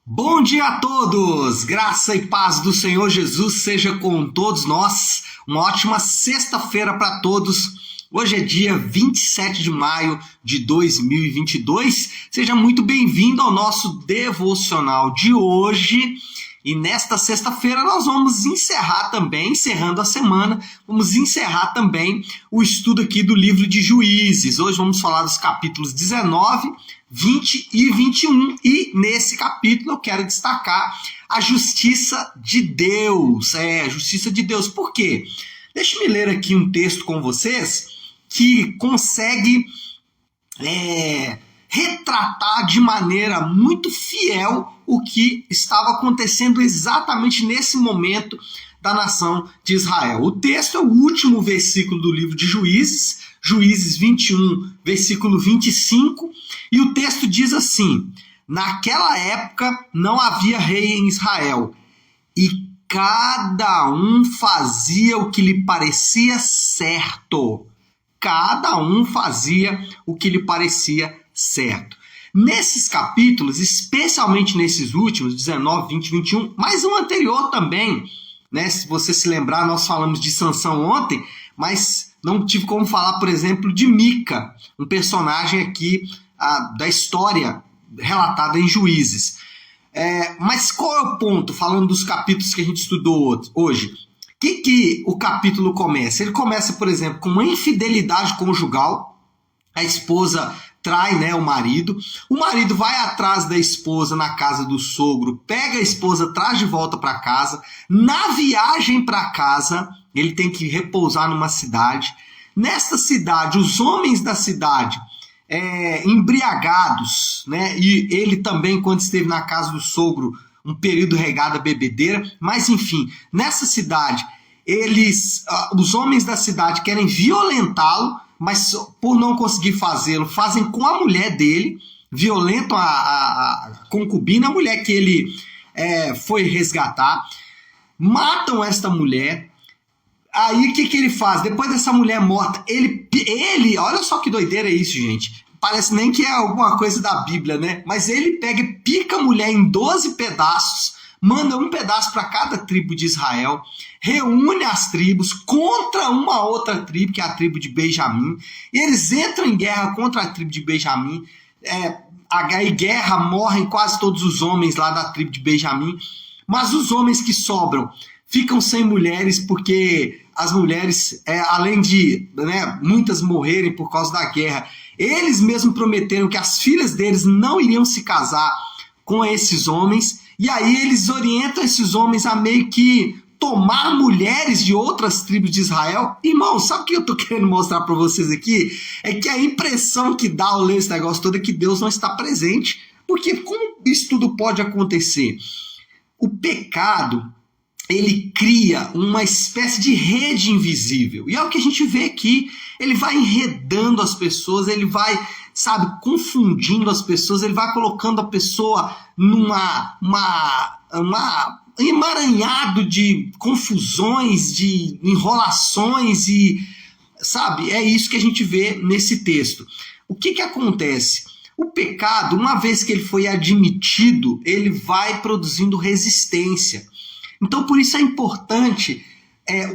Bom dia a todos! Graça e paz do Senhor Jesus seja com todos nós. Uma ótima sexta-feira para todos. Hoje é dia 27 de maio de 2022. Seja muito bem-vindo ao nosso devocional de hoje. E nesta sexta-feira nós vamos encerrar também, encerrando a semana, vamos encerrar também o estudo aqui do livro de Juízes. Hoje vamos falar dos capítulos 19, 20 e 21. E nesse capítulo eu quero destacar a justiça de Deus. A justiça de Deus. Por quê? Deixe-me ler aqui um texto com vocês que consegue retratar de maneira muito fiel o que estava acontecendo exatamente nesse momento da nação de Israel. O texto é o último versículo do livro de Juízes, Juízes 21, versículo 25, e o texto diz assim: naquela época não havia rei em Israel, e cada um fazia o que lhe parecia certo. Cada um fazia o que lhe parecia certo. Nesses capítulos, especialmente nesses últimos, 19, 20 e 21, mas um anterior também, né? Se você se lembrar, nós falamos de Sansão ontem, mas não tive como falar, por exemplo, de Mica, um personagem aqui da história relatada em Juízes. Mas qual é o ponto, falando dos capítulos que a gente estudou hoje? Que o capítulo começa? Ele começa, por exemplo, com uma infidelidade conjugal. A esposa trai, o marido vai atrás da esposa na casa do sogro, pega a esposa, traz de volta para casa. Na viagem para casa, ele tem que repousar numa cidade. Nesta cidade, os homens da cidade, embriagados, e ele também, quando esteve na casa do sogro, um período regado a bebedeira, mas enfim, nessa cidade, os homens da cidade querem violentá-lo, mas por não conseguir fazê-lo, fazem com a mulher dele, violentam a concubina, a mulher que ele foi resgatar, matam esta mulher. Aí o que ele faz? Depois dessa mulher morta, ele, olha só que doideira é isso, gente. Parece nem que é alguma coisa da Bíblia, né? Mas ele pega e pica a mulher em 12 pedaços, manda um pedaço para cada tribo de Israel, reúne as tribos contra uma outra tribo, que é a tribo de Benjamim, e eles entram em guerra contra a tribo de Benjamim. A guerra, morrem quase todos os homens lá da tribo de Benjamim, mas os homens que sobram ficam sem mulheres, porque as mulheres, além de muitas morrerem por causa da guerra, eles mesmos prometeram que as filhas deles não iriam se casar com esses homens, e aí eles orientam esses homens a meio que tomar mulheres de outras tribos de Israel. Irmão, sabe o que eu tô querendo mostrar para vocês aqui? É que a impressão que dá ao ler esse negócio todo é que Deus não está presente. Porque como isso tudo pode acontecer? O pecado, ele cria uma espécie de rede invisível. E é o que a gente vê aqui. Ele vai enredando as pessoas, ele vai, confundindo as pessoas, ele vai colocando a pessoa numa emaranhado de confusões, de enrolações e, é isso que a gente vê nesse texto. O que acontece? O pecado, uma vez que ele foi admitido, ele vai produzindo resistência. Então, por isso é importante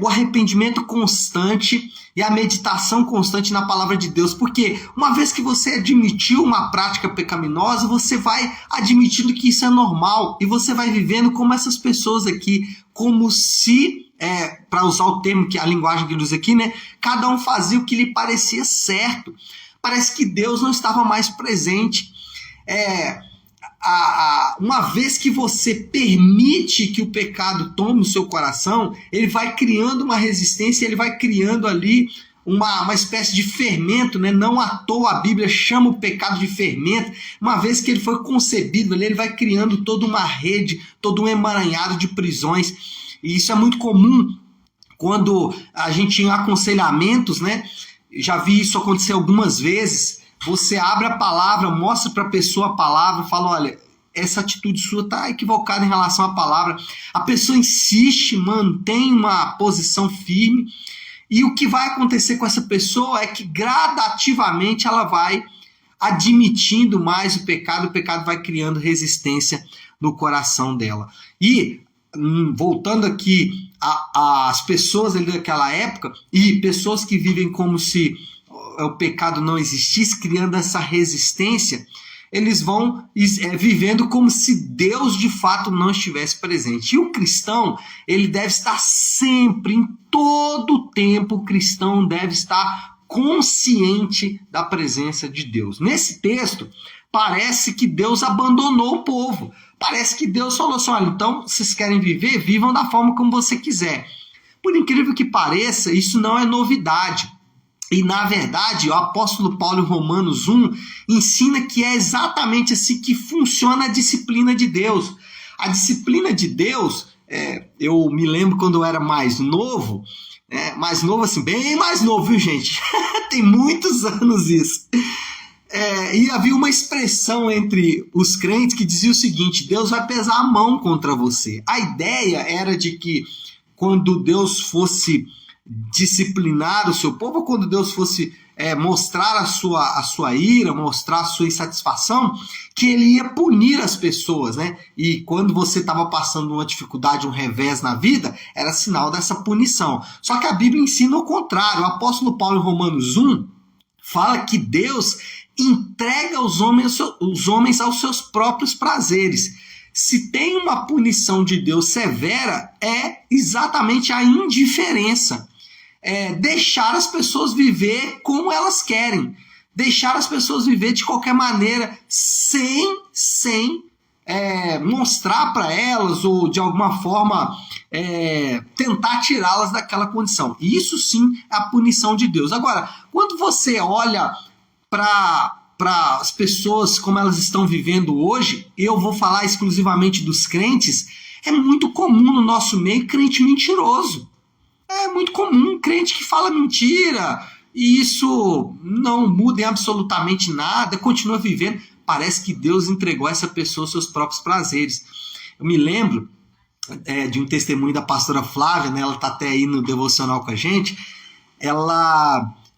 o arrependimento constante e a meditação constante na palavra de Deus, porque uma vez que você admitiu uma prática pecaminosa, você vai admitindo que isso é normal e você vai vivendo como essas pessoas aqui, como se, para usar o termo, que a linguagem que ele usa aqui, cada um fazia o que lhe parecia certo. Parece que Deus não estava mais presente. Uma vez que você permite que o pecado tome o seu coração, ele vai criando uma resistência, ele vai criando ali uma espécie de fermento, Não à toa a Bíblia chama o pecado de fermento. Uma vez que ele foi concebido ali, ele vai criando toda uma rede, todo um emaranhado de prisões. E isso é muito comum quando a gente em aconselhamentos, Já vi isso acontecer algumas vezes. Você abre a palavra, mostra para a pessoa a palavra, fala, olha, essa atitude sua está equivocada em relação à palavra. A pessoa insiste, mantém uma posição firme, e o que vai acontecer com essa pessoa é que gradativamente ela vai admitindo mais o pecado vai criando resistência no coração dela. E, voltando aqui às pessoas ali daquela época, e pessoas que vivem como se o pecado não existisse, criando essa resistência, eles vão vivendo como se Deus de fato não estivesse presente. E o cristão, ele deve estar sempre, em todo o tempo, o cristão deve estar consciente da presença de Deus. Nesse texto, parece que Deus abandonou o povo. Parece que Deus falou assim, olha, então, vocês querem viver? Vivam da forma como você quiser. Por incrível que pareça, isso não é novidade. E, na verdade, o apóstolo Paulo, em Romanos 1, ensina que é exatamente assim que funciona a disciplina de Deus. A disciplina de Deus, eu me lembro quando eu era mais novo assim, bem mais novo, viu, gente? Tem muitos anos isso. E havia uma expressão entre os crentes que dizia o seguinte, Deus vai pesar a mão contra você. A ideia era de que quando Deus fosse disciplinar o seu povo, quando Deus fosse mostrar a sua ira, mostrar a sua insatisfação, que ele ia punir as pessoas, né? E quando você estava passando uma dificuldade, um revés na vida, era sinal dessa punição. Só que a Bíblia ensina o contrário. O apóstolo Paulo, em Romanos 1, fala que Deus entrega os homens aos seus próprios prazeres. Se tem uma punição de Deus severa, é exatamente a indiferença. Deixar as pessoas viver como elas querem, deixar as pessoas viver de qualquer maneira, sem mostrar para elas ou de alguma forma tentar tirá-las daquela condição. E isso sim é a punição de Deus. Agora, quando você olha para as pessoas como elas estão vivendo hoje, eu vou falar exclusivamente dos crentes, é muito comum no nosso meio crente mentiroso. É muito comum, crente que fala mentira, e isso não muda em absolutamente nada, continua vivendo. Parece que Deus entregou a essa pessoa seus próprios prazeres. Eu me lembro de um testemunho da pastora Flávia, né? Ela está até aí no devocional com a gente.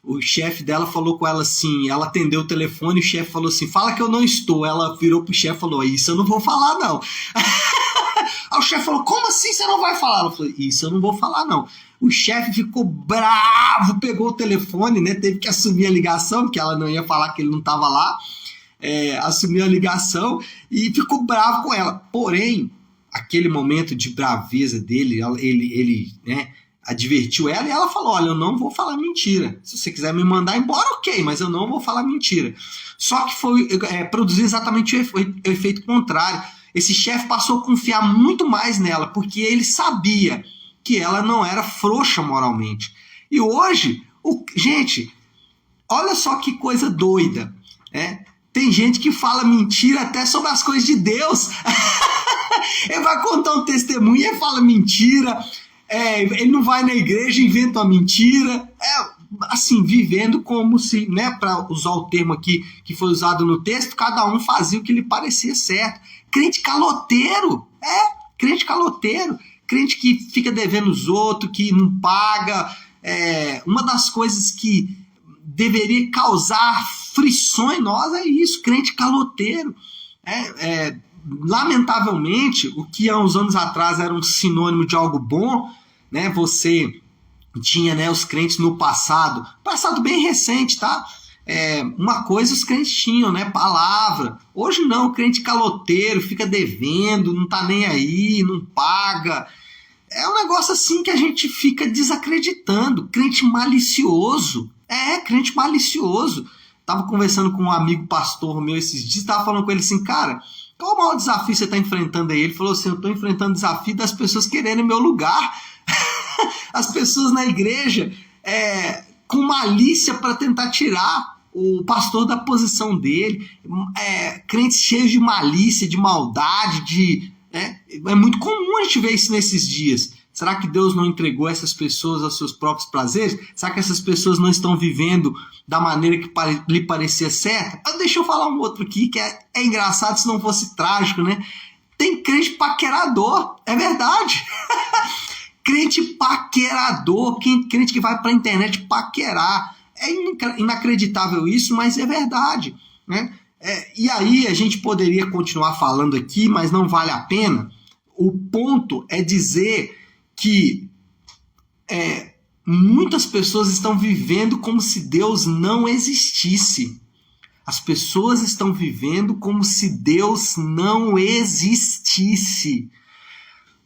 O chefe dela falou com ela assim, ela atendeu o telefone e o chefe falou assim, fala que eu não estou. Ela virou pro chefe e falou, isso eu não vou falar não. Aí o chefe falou, como assim você não vai falar? Ela falou, isso eu não vou falar não. O chefe ficou bravo, pegou o telefone, né? Teve que assumir a ligação, porque ela não ia falar que ele não estava lá. Assumiu a ligação e ficou bravo com ela. Porém, aquele momento de braveza dele, ele advertiu ela e ela falou, olha, eu não vou falar mentira. Se você quiser me mandar embora, ok, mas eu não vou falar mentira. Só que produziu exatamente o efeito contrário. Esse chefe passou a confiar muito mais nela, porque ele sabia que ela não era frouxa moralmente. E hoje, gente, olha só que coisa doida, né? Tem gente que fala mentira até sobre as coisas de Deus. Ele vai contar um testemunho e fala mentira. Ele não vai na igreja e inventa uma mentira. Assim, vivendo como se, né, para usar o termo aqui que foi usado no texto, cada um fazia o que lhe parecia certo. Crente caloteiro. Crente caloteiro. Crente que fica devendo os outros, que não paga. Uma das coisas que deveria causar frições em nós é isso, crente caloteiro. Lamentavelmente, o que há uns anos atrás era um sinônimo de algo bom, né? Você tinha, né, os crentes no passado bem recente, tá? Uma coisa os crentes tinham, né? Palavra. Hoje não, crente caloteiro, fica devendo, não tá nem aí, não paga. É um negócio assim que a gente fica desacreditando. Crente malicioso. Crente malicioso. Tava conversando com um amigo pastor meu esses dias, tava falando com ele assim, cara, qual o maior desafio você tá enfrentando aí? Ele falou assim, eu tô enfrentando o desafio das pessoas quererem meu lugar. As pessoas na igreja com malícia para tentar tirar o pastor da posição dele. Crentes cheios de malícia, de maldade, é muito comum a gente ver isso nesses dias. Será que Deus não entregou essas pessoas aos seus próprios prazeres? Será que essas pessoas não estão vivendo da maneira que lhe parecia certa? Deixa eu falar um outro aqui que é engraçado se não fosse trágico, né? Tem crente paquerador, é verdade. Crente paquerador, crente que vai para a internet paquerar. É inacreditável isso, mas é verdade. né? E aí a gente poderia continuar falando aqui, mas não vale a pena. O ponto é dizer que muitas pessoas estão vivendo como se Deus não existisse. As pessoas estão vivendo como se Deus não existisse.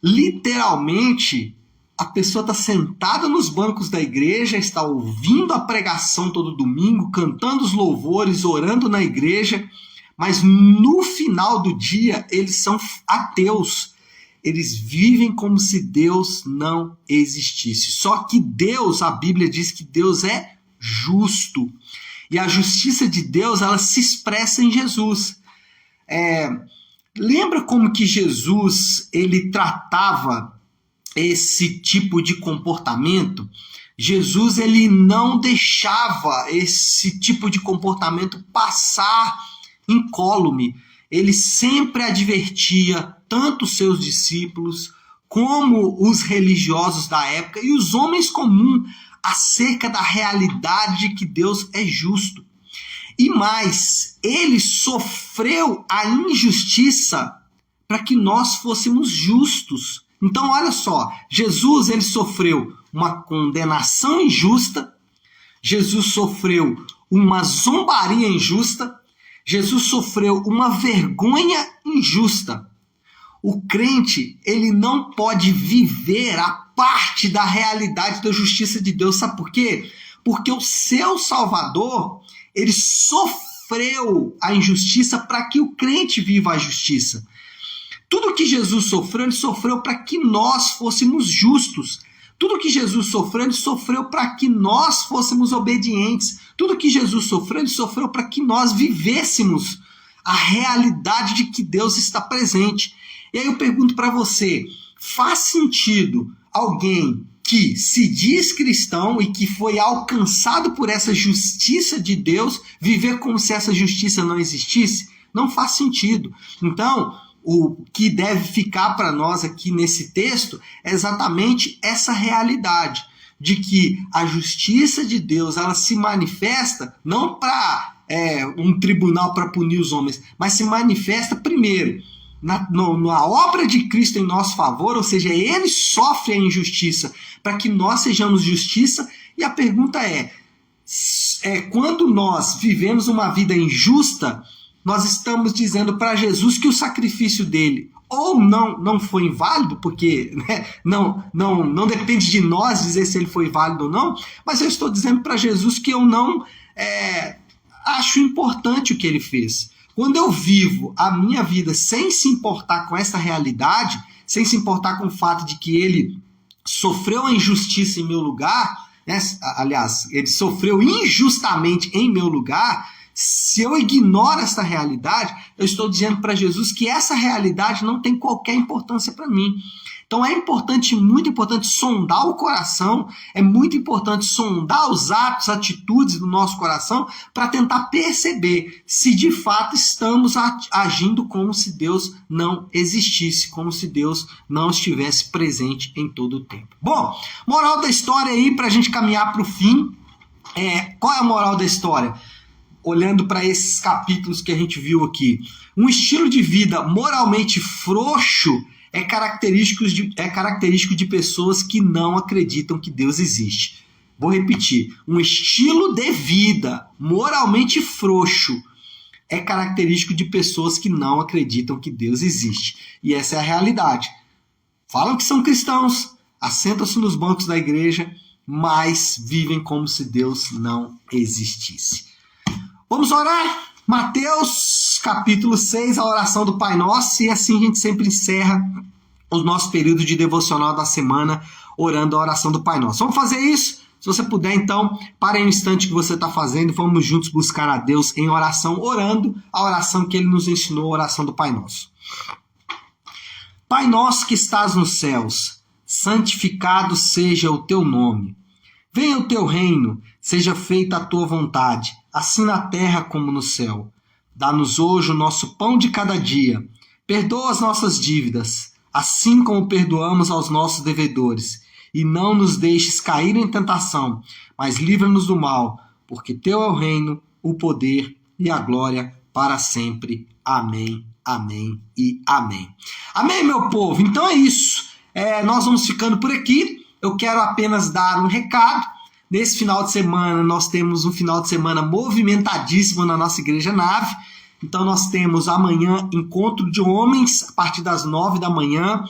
Literalmente, a pessoa está sentada nos bancos da igreja, está ouvindo a pregação todo domingo, cantando os louvores, orando na igreja, mas no final do dia eles são ateus. Eles vivem como se Deus não existisse. Só que Deus, a Bíblia diz que Deus é justo. E a justiça de Deus, ela se expressa em Jesus. Lembra como que Jesus, ele tratava esse tipo de comportamento? Jesus, ele não deixava esse tipo de comportamento passar incólume. Ele sempre advertia tanto os seus discípulos como os religiosos da época e os homens comuns acerca da realidade de que Deus é justo. E mais, ele sofreu a injustiça para que nós fôssemos justos. Então, olha só, Jesus, ele sofreu uma condenação injusta, Jesus sofreu uma zombaria injusta, Jesus sofreu uma vergonha injusta. O crente, ele não pode viver a parte da realidade da justiça de Deus. Sabe por quê? Porque o seu Salvador, ele sofreu a injustiça para que o crente viva a justiça. Tudo que Jesus sofreu, ele sofreu para que nós fôssemos justos. Tudo que Jesus sofreu, ele sofreu para que nós fôssemos obedientes. Tudo que Jesus sofreu, ele sofreu para que nós vivêssemos a realidade de que Deus está presente. E aí eu pergunto para você, faz sentido alguém que se diz cristão e que foi alcançado por essa justiça de Deus viver como se essa justiça não existisse? Não faz sentido. Então, o que deve ficar para nós aqui nesse texto é exatamente essa realidade de que a justiça de Deus, ela se manifesta não para um tribunal para punir os homens, mas se manifesta primeiro na obra de Cristo em nosso favor, ou seja, ele sofre a injustiça para que nós sejamos justiça. E a pergunta quando nós vivemos uma vida injusta, nós estamos dizendo para Jesus que o sacrifício dele ou não foi inválido, porque não depende de nós dizer se ele foi válido ou não, mas eu estou dizendo para Jesus que eu não acho importante o que ele fez. Quando eu vivo a minha vida sem se importar com essa realidade, sem se importar com o fato de que ele sofreu a injustiça em meu lugar, né? Aliás, ele sofreu injustamente em meu lugar, se eu ignoro essa realidade, eu estou dizendo para Jesus que essa realidade não tem qualquer importância para mim. Então é importante, muito importante, sondar o coração, é muito importante sondar os atos, atitudes do nosso coração para tentar perceber se de fato estamos agindo como se Deus não existisse, como se Deus não estivesse presente em todo o tempo. Bom, moral da história aí para a gente caminhar para o fim. Qual é a moral da história? Olhando para esses capítulos que a gente viu aqui, um estilo de vida moralmente frouxo é característico de pessoas que não acreditam que Deus existe. Vou repetir, um estilo de vida moralmente frouxo é característico de pessoas que não acreditam que Deus existe. E essa é a realidade. Falam que são cristãos, assentam-se nos bancos da igreja, mas vivem como se Deus não existisse. Vamos orar? Mateus, capítulo 6, a oração do Pai Nosso, e assim a gente sempre encerra o nosso período de devocional da semana, orando a oração do Pai Nosso. Vamos fazer isso? Se você puder, então, pare no instante que você está fazendo e vamos juntos buscar a Deus em oração, orando a oração que Ele nos ensinou, a oração do Pai Nosso. Pai nosso que estás nos céus, santificado seja o teu nome. Venha o teu reino, seja feita a tua vontade, assim na terra como no céu. Dá-nos hoje o nosso pão de cada dia. Perdoa as nossas dívidas, assim como perdoamos aos nossos devedores. E não nos deixes cair em tentação, mas livra-nos do mal, porque teu é o reino, o poder e a glória para sempre. Amém, amém e amém. Amém, meu povo? Então é isso. Nós vamos ficando por aqui. Eu quero apenas dar um recado. Nesse final de semana, nós temos um final de semana movimentadíssimo na nossa Igreja Nave. Então nós temos amanhã encontro de homens a partir das 9 da manhã.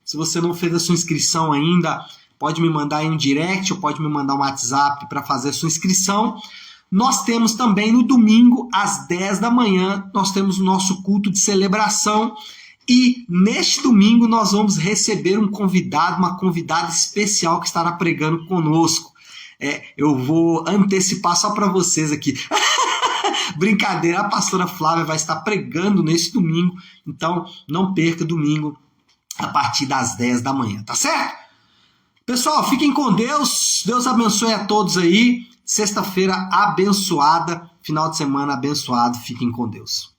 Se você não fez a sua inscrição ainda, pode me mandar aí um direct ou pode me mandar um WhatsApp para fazer a sua inscrição. Nós temos também no domingo, às 10 da manhã, nós temos o nosso culto de celebração. E neste domingo nós vamos receber um convidado, uma convidada especial que estará pregando conosco. Eu vou antecipar só para vocês aqui. Brincadeira, a pastora Flávia vai estar pregando nesse domingo, então não perca domingo a partir das 10 da manhã, tá certo? Pessoal, fiquem com Deus, Deus abençoe a todos aí, sexta-feira abençoada, final de semana abençoado, fiquem com Deus.